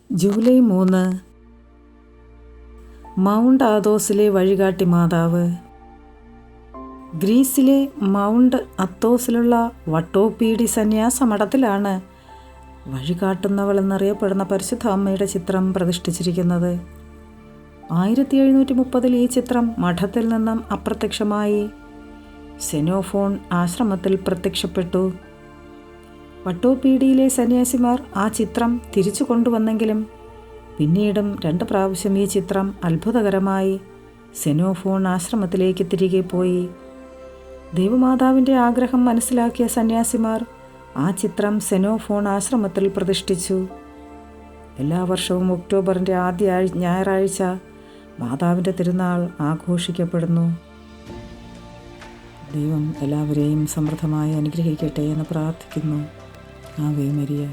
July 3 mount ആഥോസിലെ വഴികാട്ടി മാതാവ്. ഗ്രീസിലെ മൗണ്ട് അത്തോസിലുള്ള വട്ടോപീഡി സന്യാസ മഠത്തിലാണ് വഴികാട്ടുന്നവൾ എന്നറിയപ്പെടുന്ന പരിശുദ്ധ അമ്മയുടെ ചിത്രം പ്രതിഷ്ഠിച്ചിരിക്കുന്നത്. 1730 ഈ ചിത്രം മഠത്തിൽ നിന്നും അപ്രത്യക്ഷമായി സെനോഫോൺ ആശ്രമത്തിൽ പ്രത്യക്ഷപ്പെട്ടു. വട്ടോപീഡിയിലെ സന്യാസിമാർ ആ ചിത്രം തിരിച്ചു കൊണ്ടുവന്നെങ്കിലും പിന്നീടും 2 പ്രാവശ്യം ഈ ചിത്രം അത്ഭുതകരമായി സെനോഫോൺ ആശ്രമത്തിലേക്ക് തിരികെ പോയി. ദൈവമാതാവിൻ്റെ ആഗ്രഹം മനസ്സിലാക്കിയ സന്യാസിമാർ ആ ചിത്രം സെനോഫോൺ ആശ്രമത്തിൽ പ്രതിഷ്ഠിച്ചു. എല്ലാ വർഷവും ഒക്ടോബറിൻ്റെ ആദ്യ ഞായറാഴ്ച മാതാവിൻ്റെ തിരുനാൾ ആഘോഷിക്കപ്പെടുന്നു. ദൈവം എല്ലാവരെയും സമൃദ്ധമായി അനുഗ്രഹിക്കട്ടെ എന്ന് പ്രാർത്ഥിക്കുന്നു. Ave Maria.